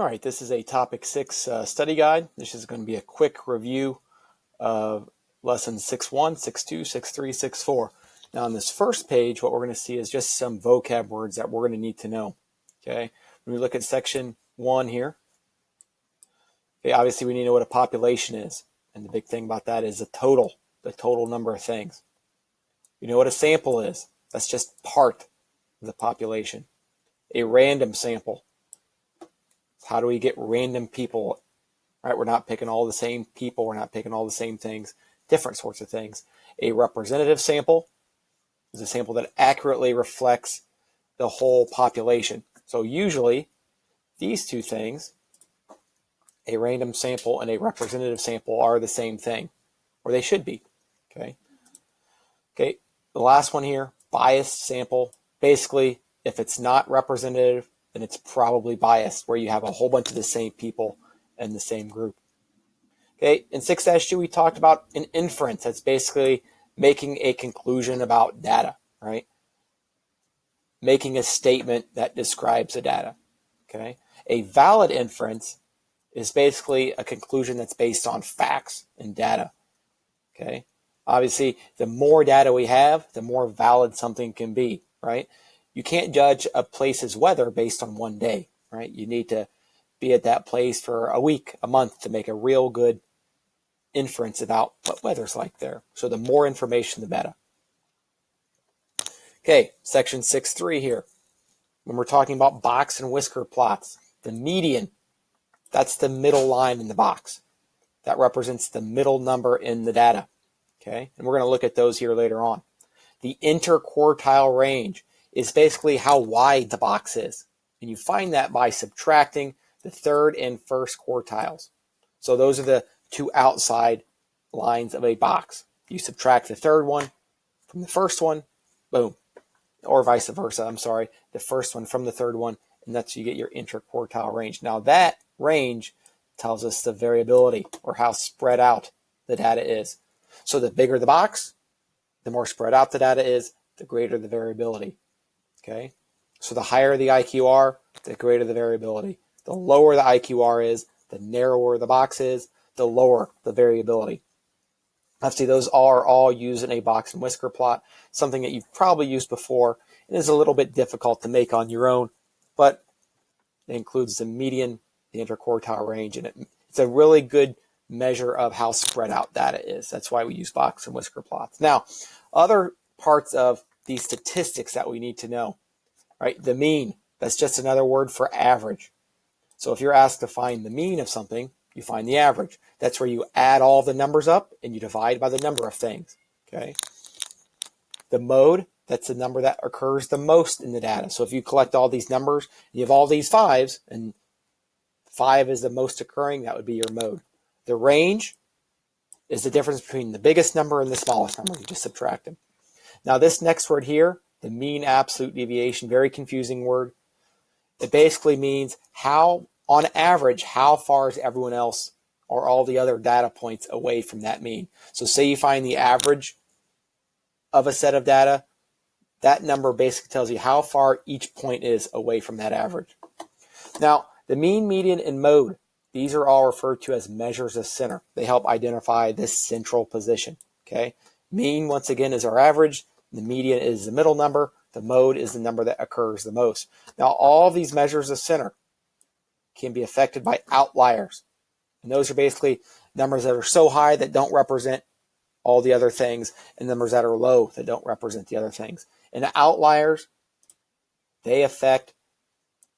All right, this is a topic 6 study guide. This is going to be a quick review of lessons 6.1, 6.2, 6.3, 6.4. Now on this first page, what we're going to see is just some vocab words that we're going to need to know. Okay, when we look at section 1 here, okay, obviously we need to know what a population is. And the big thing about that is the total number of things. You know what a sample is. That's just part of the population. A random sample. How do we get random people? Right? We're not picking all the same people. We're not picking all the same things, different sorts of things. A representative sample is a sample that accurately reflects the whole population. So usually these two things, a random sample and a representative sample, are the same thing, or they should be. Okay. The last one here, biased sample. Basically, if it's not representative, then it's probably biased, where you have a whole bunch of the same people in the same group. Okay, in 6-2, we talked about an inference. That's basically making a conclusion about data, right? Making a statement that describes the data. Okay, a valid inference is basically a conclusion that's based on facts and data. Okay, obviously, the more data we have, the more valid something can be, right? You can't judge a place's weather based on one day, right? You need to be at that place for a week, a month to make a real good inference about what weather's like there. So the more information, the better. Okay, section 6.3 here. When we're talking about box and whisker plots, the median, that's the middle line in the box. That represents the middle number in the data. Okay, and we're going to look at those here later on. The interquartile range is basically how wide the box is. And you find that by subtracting the third and first quartiles. So those are the two outside lines of a box. You subtract the third one from the first one, boom. Or vice versa, the first one from the third one, and that's you get your interquartile range. Now that range tells us the variability, or how spread out the data is. So the bigger the box, the more spread out the data is, the greater the variability. Okay, so the higher the IQR, the greater the variability. The lower the IQR is, the narrower the box is, the lower the variability. Obviously, those are all used in a box and whisker plot, something that you've probably used before. It is a little bit difficult to make on your own, but it includes the median, the interquartile range, and it's a really good measure of how spread out data is. That's why we use box and whisker plots. Now, other parts of these statistics that we need to know, right? The mean, that's just another word for average. So if you're asked to find the mean of something, you find the average. That's where you add all the numbers up and you divide by the number of things. Okay. The mode, that's the number that occurs the most in the data. So if you collect all these numbers, and you have all these 5s, and 5 is the most occurring, that would be your mode. The range is the difference between the biggest number and the smallest number. You just subtract them. Now this next word here, the mean absolute deviation, very confusing word. It basically means how, on average, how far is everyone else or all the other data points away from that mean. So say you find the average of a set of data, that number basically tells you how far each point is away from that average. Now, the mean, median, and mode, these are all referred to as measures of center. They help identify this central position. Okay, mean, once again, is our average. The median is the middle number. The mode is the number that occurs the most. Now, all of these measures of center can be affected by outliers. And those are basically numbers that are so high that don't represent all the other things, and numbers that are low that don't represent the other things. And the outliers, they affect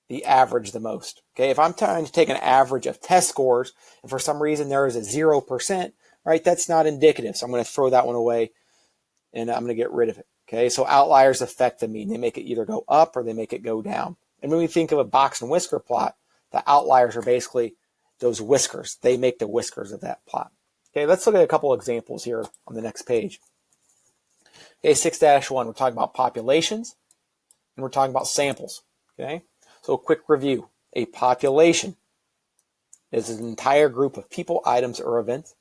the average the most. Okay, if I'm trying to take an average of test scores, and for some reason there is a 0%, right, that's not indicative. So I'm going to throw that one away, and I'm going to get rid of it. Okay, so outliers affect the mean. They make it either go up or they make it go down. And when we think of a box and whisker plot, the outliers are basically those whiskers. They make the whiskers of that plot. Okay, let's look at a couple examples here on the next page. Okay, 6-1, we're talking about populations, and we're talking about samples. Okay, so a quick review. A population is an entire group of people, items, or events.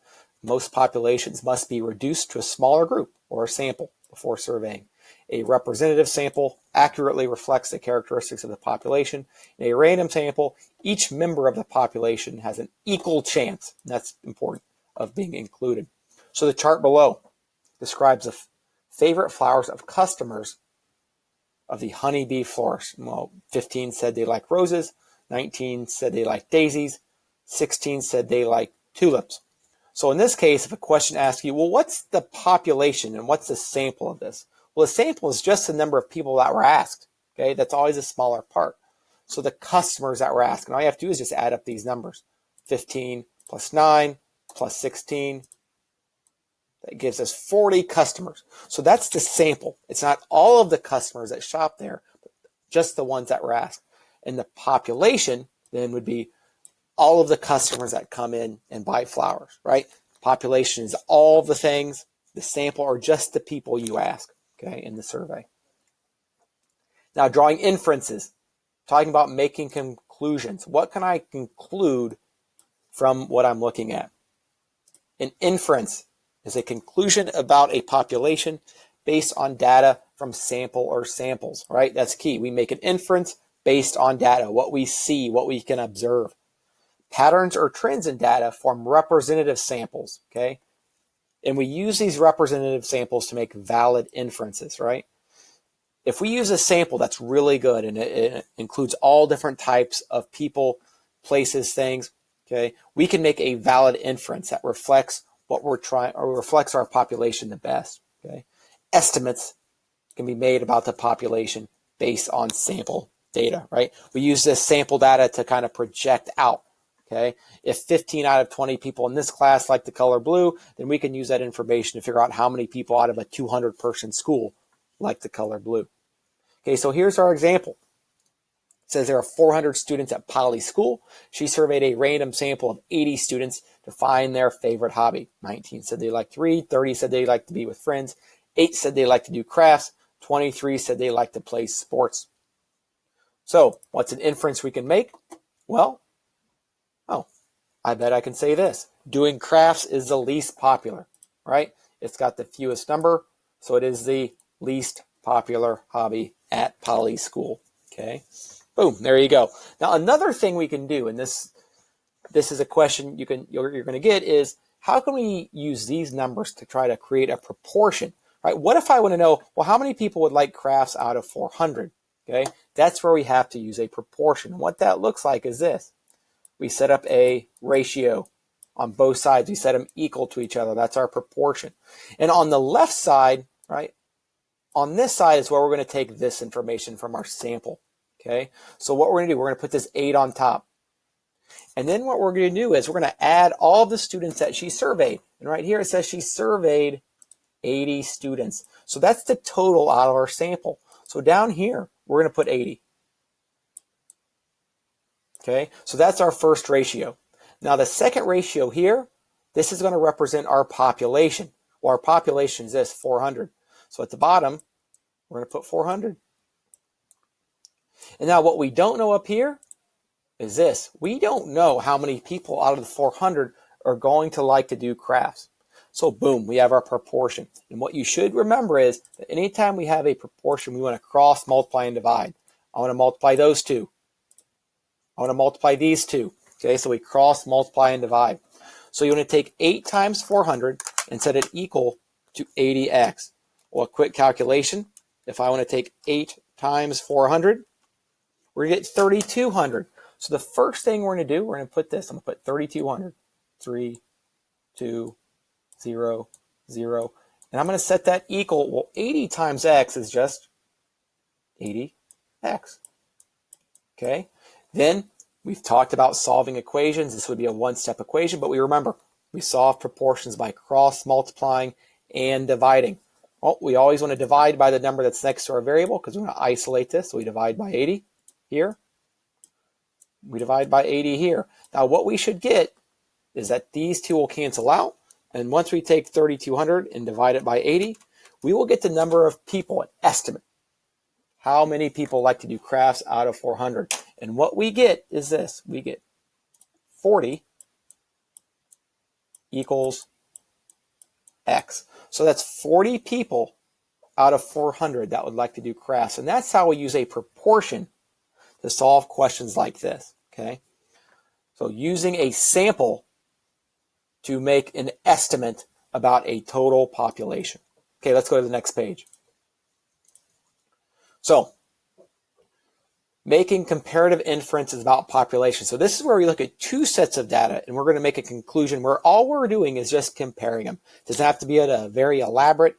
Most populations must be reduced to a smaller group or a sample before surveying. A representative sample accurately reflects the characteristics of the population. In a random sample, each member of the population has an equal chance, that's important, of being included. So the chart below describes the favorite flowers of customers of the honeybee florist. Well, 15 said they like roses, 19 said they like daisies, 16 said they like tulips. So in this case, if a question asks you, well, what's the population and what's the sample of this? Well, the sample is just the number of people that were asked. Okay, that's always a smaller part. So the customers that were asked, and all you have to do is just add up these numbers. 15 plus 9 plus 16. That gives us 40 customers. So that's the sample. It's not all of the customers that shop there, but just the ones that were asked. And the population then would be all of the customers that come in and buy flowers, right? Population is all the things. The sample are just the people you ask, okay, in the survey. Now, drawing inferences, talking about making conclusions. What can I conclude from what I'm looking at? An inference is a conclusion about a population based on data from sample or samples, right? That's key. We make an inference based on data, what we see, what we can observe. Patterns or trends in data form representative samples, okay? And we use these representative samples to make valid inferences, right? If we use a sample that's really good and it includes all different types of people, places, things, okay, we can make a valid inference that reflects what we're trying or reflects our population the best, okay? Estimates can be made about the population based on sample data, right? We use this sample data to kind of project out. Okay, if 15 out of 20 people in this class like the color blue, then we can use that information to figure out how many people out of a 200-person school like the color blue. Okay, so here's our example. It says there are 400 students at Polly School. She surveyed a random sample of 80 students to find their favorite hobby. 19 said they like to read, 30 said they like to be with friends, 8 said they like to do crafts, 23 said they like to play sports. So what's an inference we can make? Well, I bet I can say this. Doing crafts is the least popular, right? It's got the fewest number, so it is the least popular hobby at Polly School, okay? Boom, there you go. Now, another thing we can do, and this is a question you're going to get, is how can we use these numbers to try to create a proportion, right? What if I want to know, well, how many people would like crafts out of 400, okay? That's where we have to use a proportion. What that looks like is this. We set up a ratio on both sides. We set them equal to each other. That's our proportion. And on the left side, right, on this side is where we're going to take this information from our sample, okay? So what we're going to do, we're going to put this 8 on top. And then what we're going to do is we're going to add all the students that she surveyed. And right here it says she surveyed 80 students. So that's the total out of our sample. So down here, we're going to put 80. Okay, so that's our first ratio. Now the second ratio here, this is going to represent our population. Well, our population is this, 400. So at the bottom, we're going to put 400. And now what we don't know up here is this. We don't know how many people out of the 400 are going to like to do crafts. So boom, we have our proportion. And what you should remember is that anytime we have a proportion, we want to cross, multiply, and divide. I want to multiply those two. I want to multiply these two. Okay, so we cross, multiply, and divide. So you want to take 8 times 400 and set it equal to 80x. Well, a quick calculation. If I want to take 8 times 400, we're going to get 3,200. So the first thing we're going to do, we're going to put this. I'm going to put 3,200. 3, 2, 0, 0. And I'm going to set that equal. Well, 80 times x is just 80x. Okay. Then we've talked about solving equations. This would be a one-step equation, but we remember we solve proportions by cross multiplying and dividing. Well, we always want to divide by the number that's next to our variable because we want to isolate this. So we divide by 80 here. We divide by 80 here. Now what we should get is that these two will cancel out. And once we take 3,200 and divide it by 80, we will get the number of people, an estimate. How many people like to do crafts out of 400? And what we get is this. We get 40 equals x. So that's 40 people out of 400 that would like to do crafts. And that's how we use a proportion to solve questions like this, okay? So using a sample to make an estimate about a total population. Okay, let's go to the next page. So, making comparative inferences about population. So this is where we look at two sets of data and we're going to make a conclusion where all we're doing is just comparing them. It doesn't have to be a very elaborate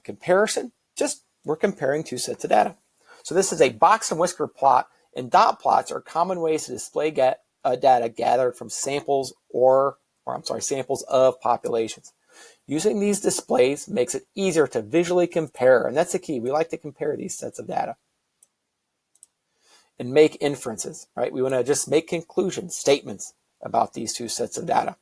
comparison, just we're comparing two sets of data. So this is a box and whisker plot, and dot plots are common ways to display data gathered from samples samples of populations. Using these displays makes it easier to visually compare, and that's the key. We like to compare these sets of data and make inferences, right? We want to just make conclusions, statements about these two sets of data.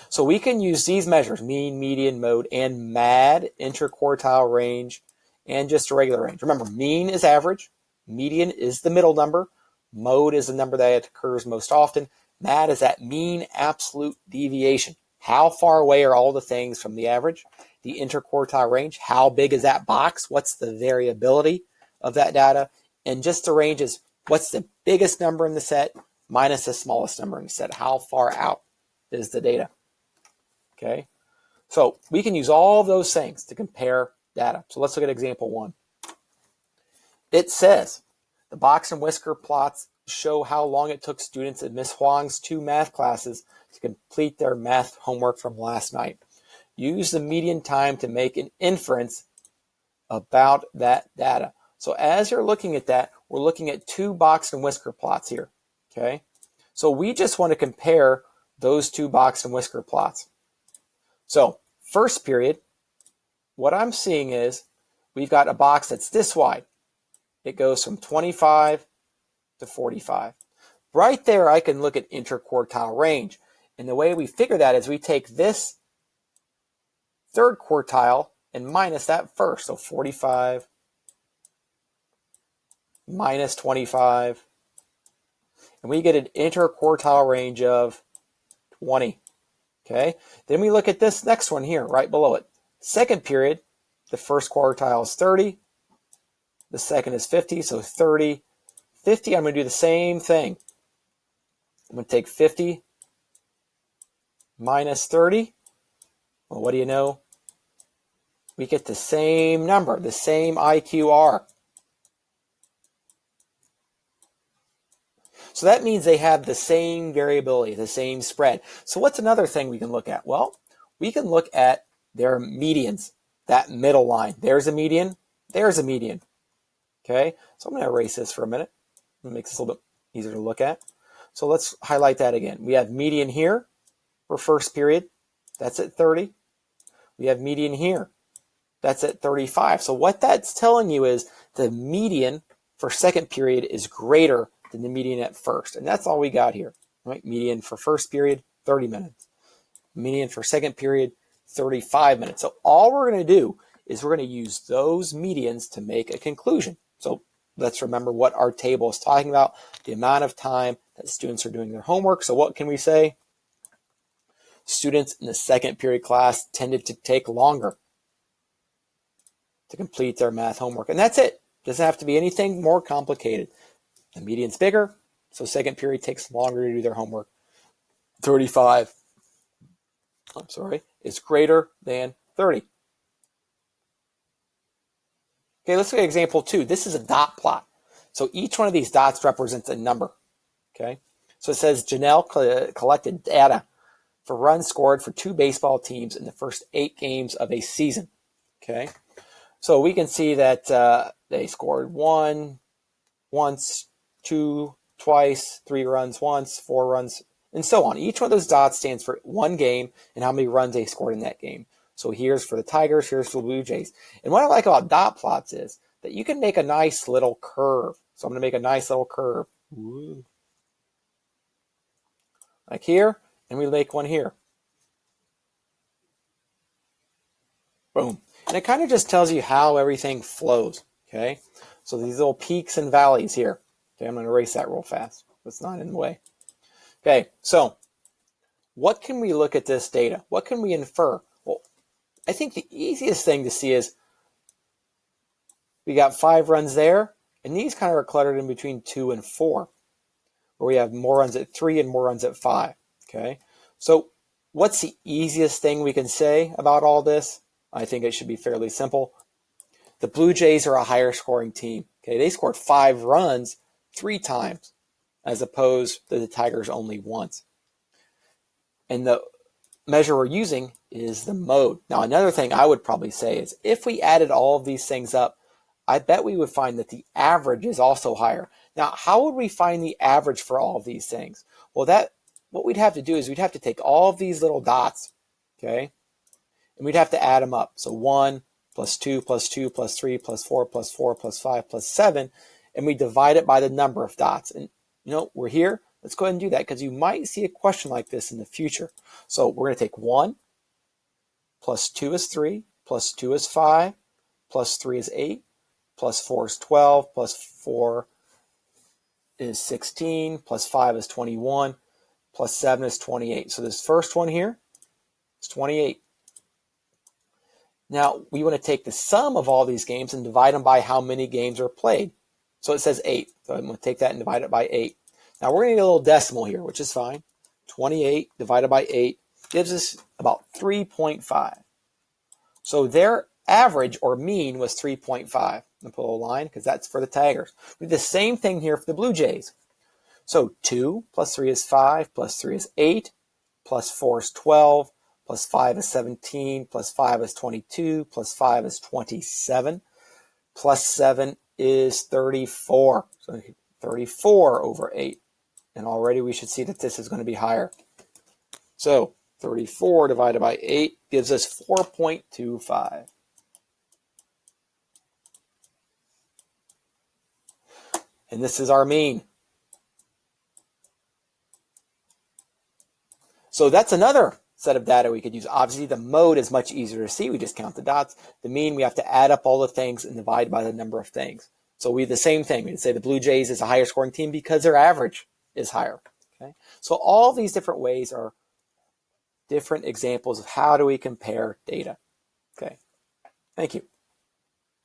So we can use these measures, mean, median, mode, and MAD, interquartile range, and just a regular range. Remember, mean is average, median is the middle number, mode is the number that occurs most often, MAD is that mean absolute deviation. How far away are all the things from the average? The interquartile range, how big is that box? What's the variability of that data? And just the range is what's the biggest number in the set minus the smallest number in the set? How far out is the data? Okay, so we can use all of those things to compare data. So let's look at example 1. It says the box and whisker plots show how long it took students in Miss Huang's 2 math classes to complete their math homework from last night. Use the median time to make an inference about that data. So as you're looking at that, we're looking at 2 box and whisker plots here. Okay, so we just want to compare those 2 box and whisker plots. So first period, what I'm seeing is we've got a box that's this wide. It goes from 25 to 45. Right there, I can look at interquartile range. And the way we figure that is we take this third quartile and minus that first. So 45 minus 25. And we get an interquartile range of 20. Okay, then we look at this next one here, right below it. Second period, the first quartile is 30. The second is 50, so 30. 50, I'm going to do the same thing. I'm going to take 50 minus 30. Well, what do you know? We get the same number, the same IQR. So that means they have the same variability, the same spread. So what's another thing we can look at? Well, we can look at their medians, that middle line. There's a median, there's a median. Okay, so I'm going to erase this for a minute. It makes this a little bit easier to look at. So let's highlight that again. We have median here for first period. That's at 30. We have median here. That's at 35. So what that's telling you is the median for second period is greater than the median at first. And that's all we got here, right? Median for first period, 30 minutes. Median for second period, 35 minutes. So all we're going to do is we're going to use those medians to make a conclusion. So let's remember what our table is talking about, the amount of time that students are doing their homework. So what can we say? Students in the second period class tended to take longer to complete their math homework. And that's it. Doesn't have to be anything more complicated. The median's bigger, so second period takes longer to do their homework. 35, is greater than 30. Okay, let's look at example 2. This is a dot plot. So each one of these dots represents a number. Okay, so it says Janelle collected data for runs scored for 2 baseball teams in the first 8 games of a season. Okay, so we can see that they scored 1 once, 2 twice, 3 runs once, 4 runs, and so on. Each one of those dots stands for 1 game and how many runs they scored in that game. So here's for the Tigers, here's for the Blue Jays. And what I like about dot plots is that you can make a nice little curve. So I'm going to make a nice little curve. Woo. Like here, and we make one here. Boom. And it kind of just tells you how everything flows. Okay, so these little peaks and valleys here. Okay, I'm going to erase that real fast. It's not in the way. Okay, so what can we look at this data? What can we infer? Well, I think the easiest thing to see is We got 5 runs there, and these kind of are cluttered in between 2 and 4, where we have more runs at 3 and more runs at 5. Okay, so what's the easiest thing we can say about all this? I think it should be fairly simple. The Blue Jays are a higher scoring team. Okay, they scored 5 runs 3 times, as opposed to the Tigers only once. And the measure we're using is the mode. Now, another thing I would probably say is if we added all of these things up, I bet we would find that the average is also higher. Now, how would we find the average for all of these things? Well, what we'd have to do is we'd have to take all of these little dots, okay, and we'd have to add them up. So 1 plus 2 plus 2 plus 3 plus 4 plus 4 plus 5 plus 7, and we divide it by the number of dots. And we're here. Let's go ahead and do that because you might see a question like this in the future. So we're going to take 1 plus 2 is 3 plus 2 is 5 plus 3 is 8 plus 4 is 12 plus 4 is 16 plus 5 is 21 plus 7 is 28. So this first one here is 28. Now we want to take the sum of all these games and divide them by how many games are played. So it says 8. So I'm going to take that and divide it by 8. Now we're going to get a little decimal here, which is fine. 28 divided by 8 gives us about 3.5. So their average or mean was 3.5. I'm going to put a little line because that's for the Tigers. We do the same thing here for the Blue Jays. So 2 plus 3 is 5, plus 3 is 8, plus 4 is 12, plus 5 is 17, plus 5 is 22, plus 5 is 27, plus 7 is 34. So 34 over 8. And already we should see that this is going to be higher. So 34 divided by 8 gives us 4.25. And this is our mean. So that's another set of data we could use. Obviously, the mode is much easier to see. We just count the dots. The mean, we have to add up all the things and divide by the number of things. So we do the same thing. We can say the Blue Jays is a higher scoring team because their average is higher. Okay? So all these different ways are different examples of how do we compare data. Okay. Thank you.